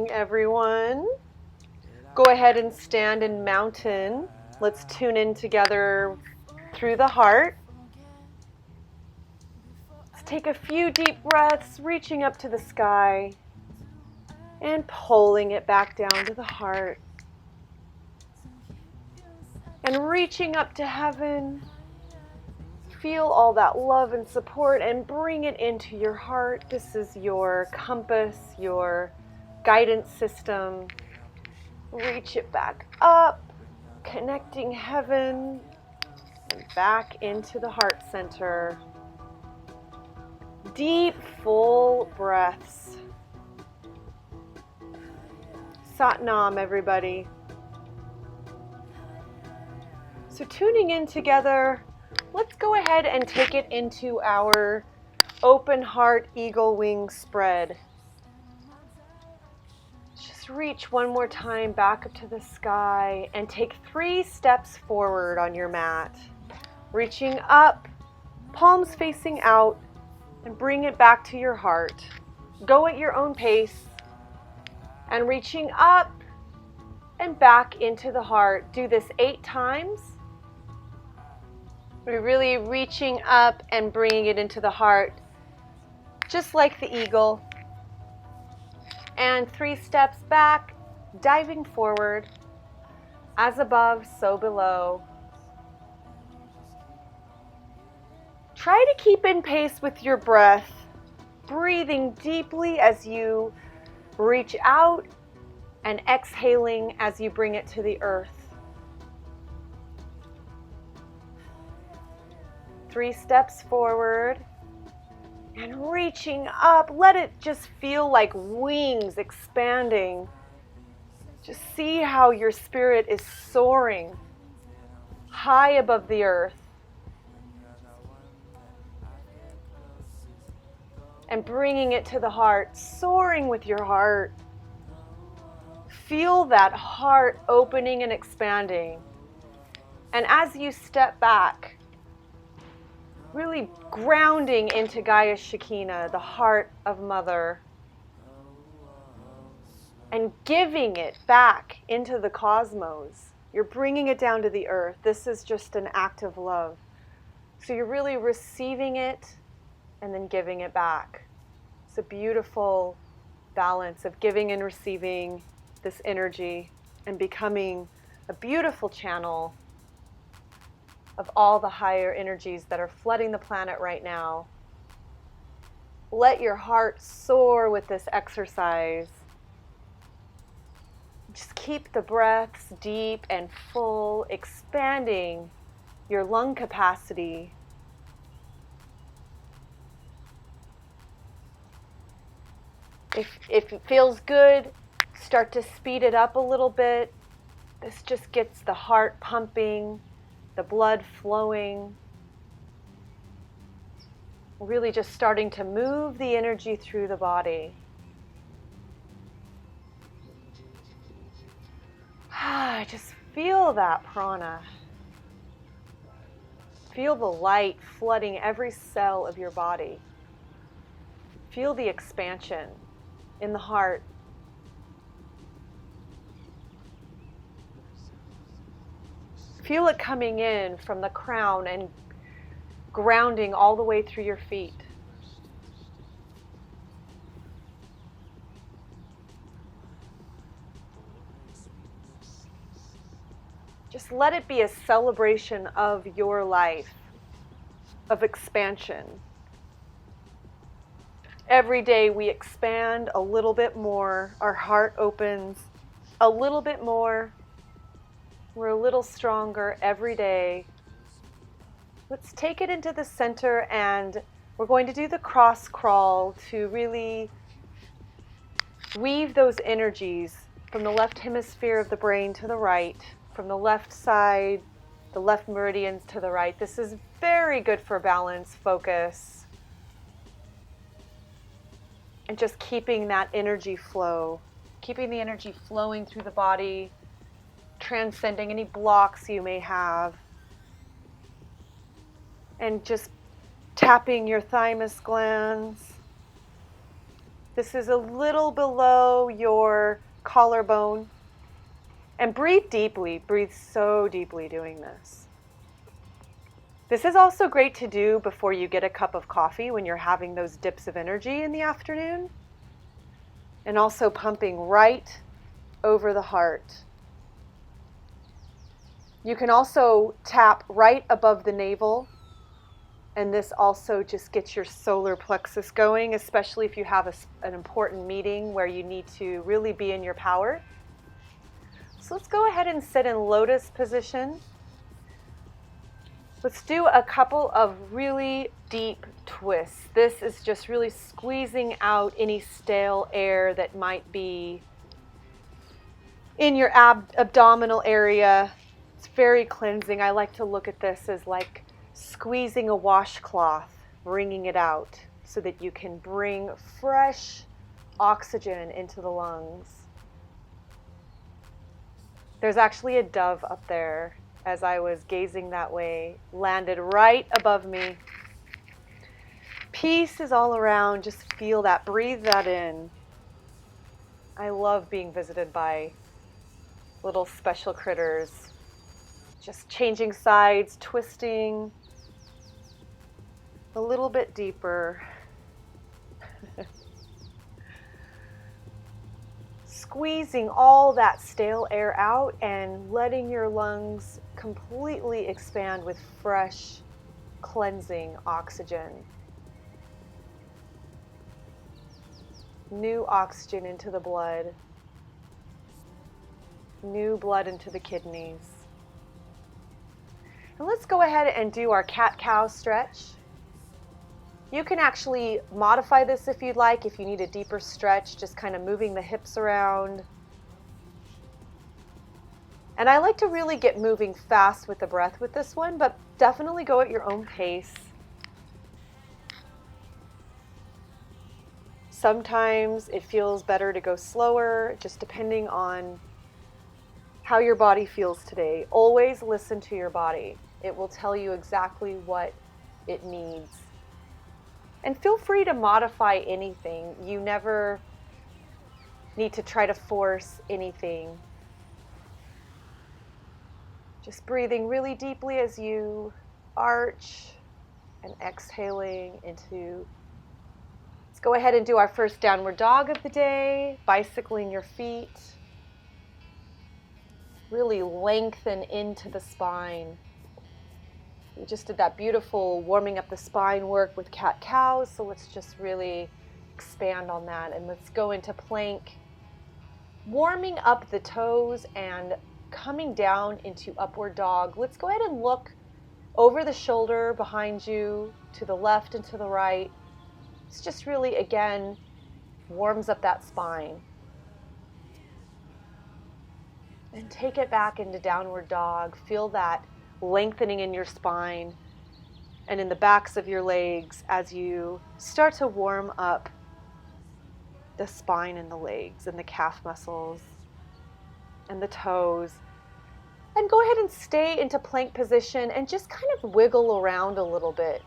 morning, everyone. Go ahead and stand in mountain. Let's tune in together through the heart. Let's take a few deep breaths, reaching up to the sky and pulling it back down to the heart. And reaching up to heaven. Feel all that love and support and bring it into your heart. This is your compass, your guidance system. Reach it back up, connecting heaven and back into the heart center. Deep, full breaths. Sat Nam, everybody. So tuning in together, let's go ahead and take it into our open heart eagle wing spread. Just reach one more time back up to the sky and take 3 steps forward on your mat. Reaching up, palms facing out, and bring it back to your heart. Go at your own pace and reaching up and back into the heart. Do this 8 times. We're really reaching up and bringing it into the heart, just like the eagle. And 3 steps back, diving forward. As above, so below. Try to keep in pace with your breath, breathing deeply as you reach out and exhaling as you bring it to the earth. 3 steps forward and reaching up. Let it just feel like wings expanding. Just see how your spirit is soaring high above the earth. And bringing it to the heart, soaring with your heart. Feel that heart opening and expanding. And as you step back, really grounding into Gaia Shekinah, the heart of Mother, and giving it back into the cosmos. You're bringing it down to the earth. This is just an act of love. So you're really receiving it and then giving it back. It's a beautiful balance of giving and receiving this energy and becoming a beautiful channel of all the higher energies that are flooding the planet right now. Let your heart soar with this exercise. Just keep the breaths deep and full, expanding your lung capacity. If it feels good, start to speed it up a little bit. This just gets the heart pumping, the blood flowing. Really just starting to move the energy through the body. Just feel that prana. Feel the light flooding every cell of your body. Feel the expansion in the heart. Feel it coming in from the crown and grounding all the way through your feet. Just let it be a celebration of your life, of expansion. Every day we expand a little bit more. Our heart opens a little bit more. We're a little stronger every day. Let's take it into the center and we're going to do the cross crawl to really weave those energies from the left hemisphere of the brain to the right, from the left side, the left meridians to the right. This is very good for balance, focus, and just keeping that energy flow, keeping the energy flowing through the body, transcending any blocks you may have, and just tapping your thymus glands, This is a little below your collarbone. And breathe deeply. Breathe so deeply doing this. This is also great to do before you get a cup of coffee when you're having those dips of energy in the afternoon. And also pumping right over the heart. You can also tap right above the navel, and this also just gets your solar plexus going, especially if you have an important meeting where you need to really be in your power. So let's go ahead and sit in lotus position. Let's do a couple of really deep twists. This is just really squeezing out any stale air that might be in your abdominal area. It's very cleansing. I like to look at this as like squeezing a washcloth, wringing it out so that you can bring fresh oxygen into the lungs. There's actually a dove up there as I was gazing that way, landed right above me. Peace is all around. Just feel that. Breathe that in. I love being visited by little special critters. Just changing sides, twisting a little bit deeper. Squeezing all that stale air out and letting your lungs completely expand with fresh, cleansing oxygen. New oxygen into the blood. New blood into the kidneys. And let's go ahead and do our cat-cow stretch. You can actually modify this if you'd like, if you need a deeper stretch, just kind of moving the hips around. And I like to really get moving fast with the breath with this one, but definitely go at your own pace. Sometimes it feels better to go slower, just depending on how your body feels today. Always listen to your body. It will tell you exactly what it needs. And feel free to modify anything. You never need to try to force anything. Just breathing really deeply as you arch and exhaling into. Let's go ahead and do our first downward dog of the day, bicycling your feet. Really lengthen into the spine. We just did that beautiful warming up the spine work with cat-cow, so let's just really expand on that. And let's go into plank, warming up the toes and coming down into upward dog. Let's go ahead and look over the shoulder behind you, to the left and to the right. It's just really, again, warms up that spine. And take it back into downward dog. Feel that lengthening in your spine and in the backs of your legs as you start to warm up the spine and the legs and the calf muscles and the toes. And go ahead and stay into plank position and just kind of wiggle around a little bit,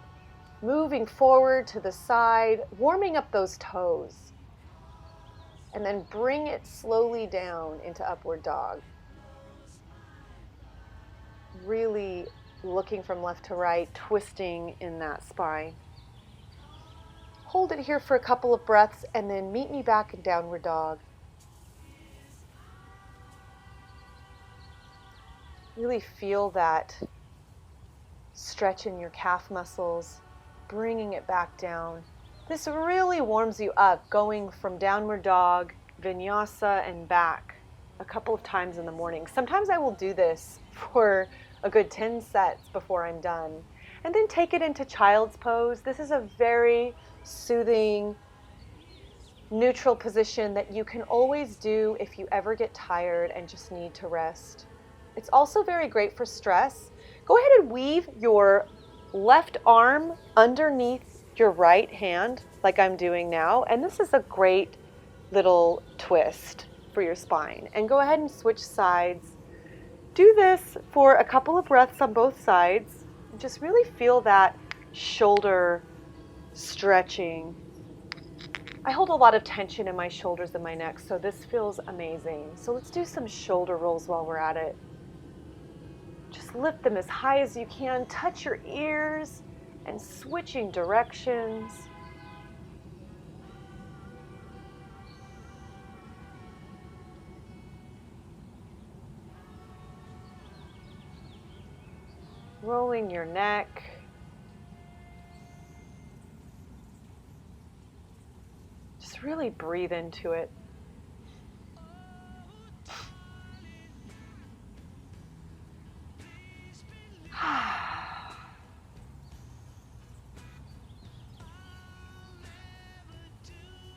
moving forward to the side, warming up those toes. And then bring it slowly down into upward dog. Really looking from left to right, twisting in that spine. Hold it here for a couple of breaths and then meet me back in downward dog. Really feel that stretch in your calf muscles, bringing it back down. This really warms you up, going from downward dog, vinyasa, and back a couple of times in the morning. Sometimes I will do this for a good 10 sets before I'm done. And then take it into child's pose. This is a very soothing, neutral position that you can always do if you ever get tired and just need to rest. It's also very great for stress. Go ahead and weave your left arm underneath your right hand like I'm doing now. And this is a great little twist for your spine. And go ahead and switch sides. Do this for a couple of breaths on both sides. Just really feel that shoulder stretching. I hold a lot of tension in my shoulders and my neck, so this feels amazing. So let's do some shoulder rolls while we're at it. Just lift them as high as you can, touch your ears, and switching directions. Rolling your neck. Just really breathe into it.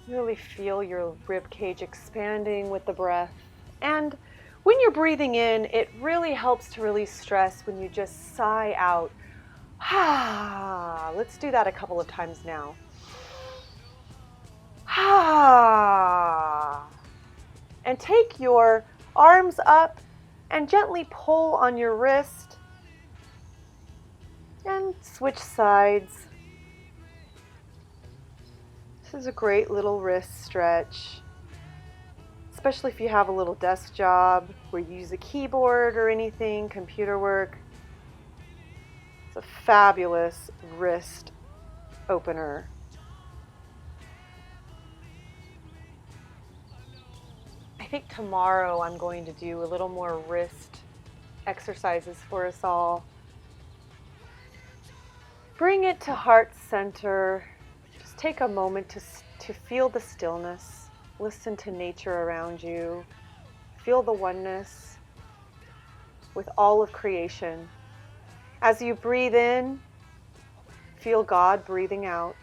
Really feel your rib cage expanding with the breath. And when you're breathing in, it really helps to release stress when you just sigh out. Let's do that a couple of times now. And take your arms up and gently pull on your wrist and switch sides. This is a great little wrist stretch, especially if you have a little desk job where you use a keyboard or anything, computer work. It's a fabulous wrist opener. I think tomorrow I'm going to do a little more wrist exercises for us all. Bring it to heart center. Just take a moment to feel the stillness. Listen to nature around you. Feel the oneness with all of creation. As you breathe in, feel God breathing out.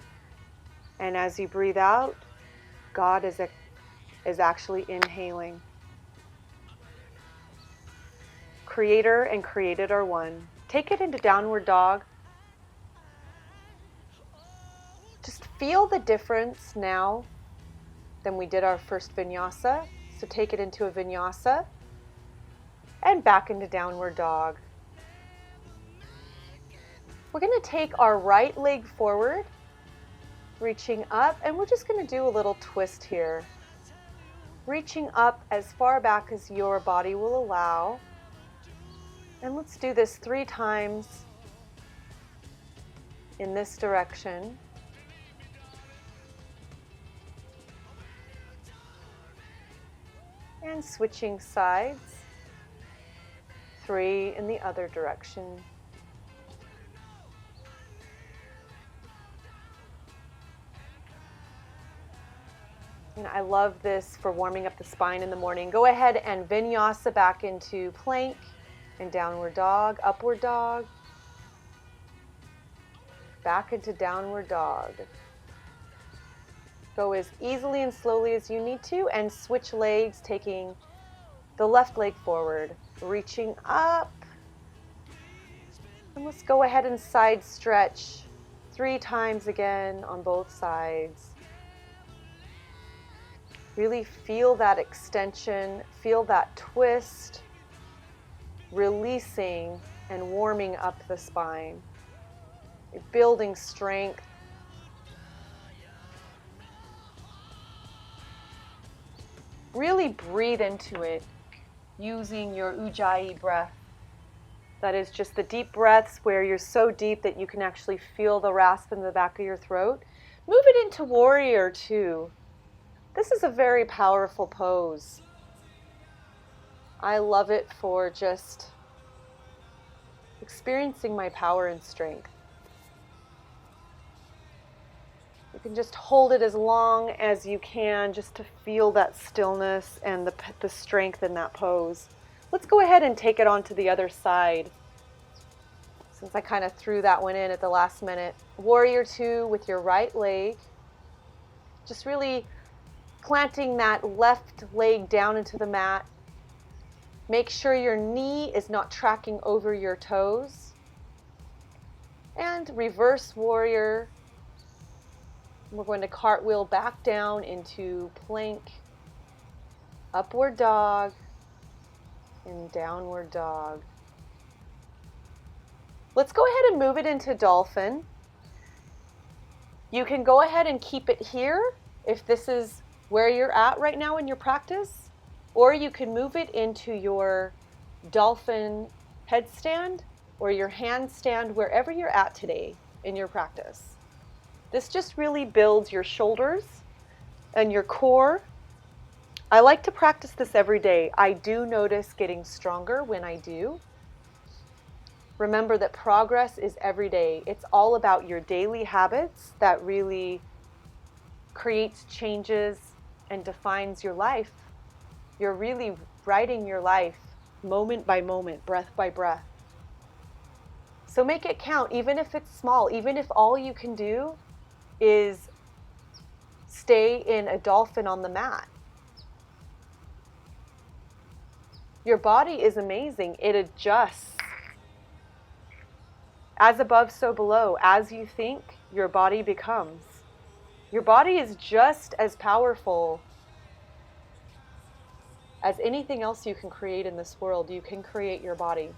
And as you breathe out, God is actually inhaling. Creator and created are one. Take it into downward dog. Just feel the difference now than we did our first vinyasa. So take it into a vinyasa and back into downward dog. We're going to take our right leg forward, reaching up, and we're just going to do a little twist here. Reaching up as far back as your body will allow. And let's do this 3 times in this direction. And switching sides. 3 in the other direction. And I love this for warming up the spine in the morning. Go ahead and vinyasa back into plank and downward dog, upward dog, back into downward dog. Go as easily and slowly as you need to, and switch legs, taking the left leg forward, reaching up. And let's go ahead and side stretch 3 times again on both sides. Really feel that extension, feel that twist, releasing and warming up the spine, building strength. Really breathe into it using your Ujjayi breath. That is just the deep breaths where you're so deep that you can actually feel the rasp in the back of your throat. Move it into Warrior 2. This is a very powerful pose. I love it for just experiencing my power and strength. You can just hold it as long as you can just to feel that stillness and the strength in that pose. Let's go ahead and take it on to the other side. Since I kind of threw that one in at the last minute. Warrior 2 with your right leg. Just really planting that left leg down into the mat. Make sure your knee is not tracking over your toes. And reverse warrior. We're going to cartwheel back down into plank, upward dog, and downward dog. Let's go ahead and move it into dolphin. You can go ahead and keep it here, if this is where you're at right now in your practice, or you can move it into your dolphin headstand or your handstand, wherever you're at today in your practice. This just really builds your shoulders and your core. I like to practice this every day. I do notice getting stronger when I do. Remember that progress is every day. It's all about your daily habits that really creates changes and defines your life. You're really writing your life moment by moment, breath by breath. So make it count, even if it's small, even if all you can do is stay in a dolphin on the mat. Your body is amazing. It adjusts. As above, so below. As you think, your body becomes. Your body is just as powerful as anything else you can create in this world. You can create your body.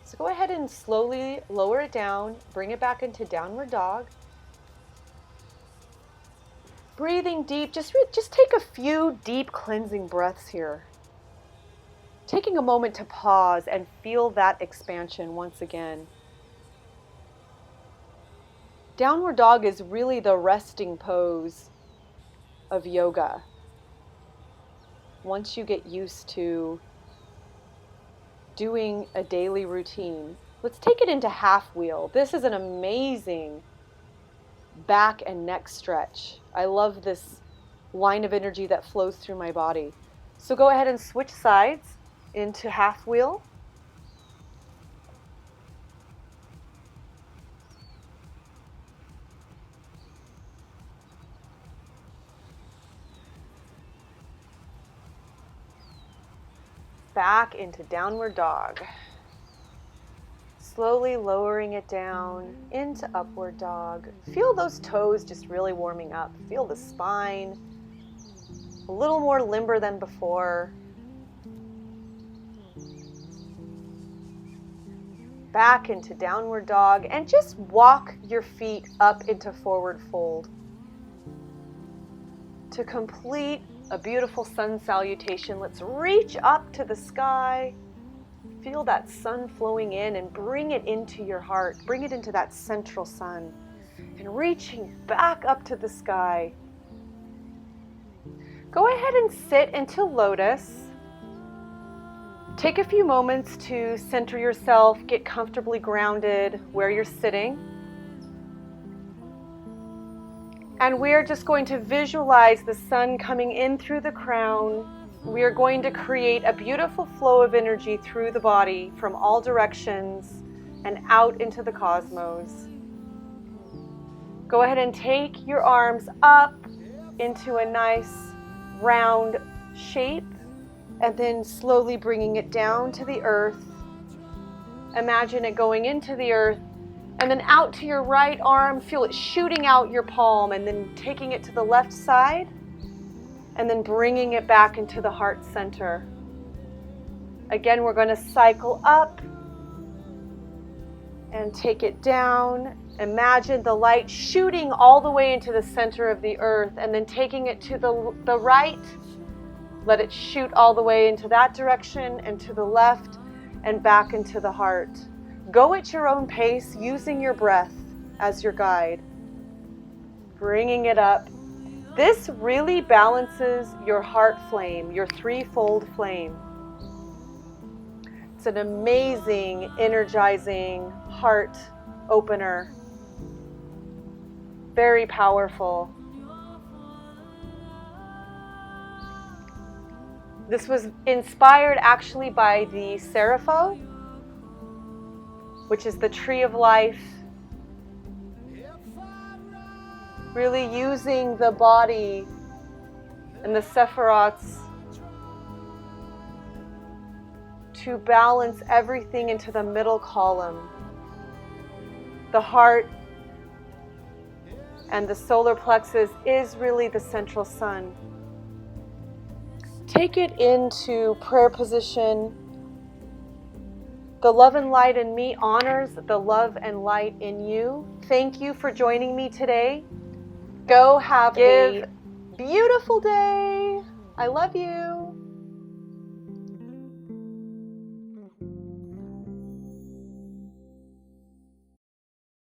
So go ahead and slowly lower it down, bring it back into downward dog. Breathing deep, just take a few deep cleansing breaths here. Taking a moment to pause and feel that expansion once again. Downward dog is really the resting pose of yoga. Once you get used to doing a daily routine, let's take it into half wheel. This is an amazing back and neck stretch. I love this line of energy that flows through my body. So go ahead and switch sides into half wheel. Back into downward dog. Slowly lowering it down into upward dog. Feel those toes just really warming up. Feel the spine a little more limber than before. Back into downward dog, and just walk your feet up into forward fold. To complete a beautiful sun salutation, let's reach up to the sky. Feel that sun flowing in and bring it into your heart. Bring it into that central sun. And reaching back up to the sky. Go ahead and sit into lotus. Take a few moments to center yourself, get comfortably grounded where you're sitting. And we are just going to visualize the sun coming in through the crown. We are going to create a beautiful flow of energy through the body from all directions and out into the cosmos. Go ahead and take your arms up into a nice round shape, and then slowly bringing it down to the earth. Imagine it going into the earth, and then out to your right arm. Feel it shooting out your palm, and then taking it to the left side, and then bringing it back into the heart center. Again, we're going to cycle up and take it down. Imagine the light shooting all the way into the center of the earth, and then taking it to the right. Let it shoot all the way into that direction and to the left and back into the heart. Go at your own pace, using your breath as your guide. Bringing it up. This really balances your heart flame, your threefold flame. It's an amazing, energizing heart opener. Very powerful. This was inspired actually by the Serapho, which is the tree of life. Really using the body and the Sephiroths to balance everything into the middle column. The heart and the solar plexus is really the central sun. Take it into prayer position. The love and light in me honors the love and light in you. Thank you for joining me today. Go have a beautiful day. I love you.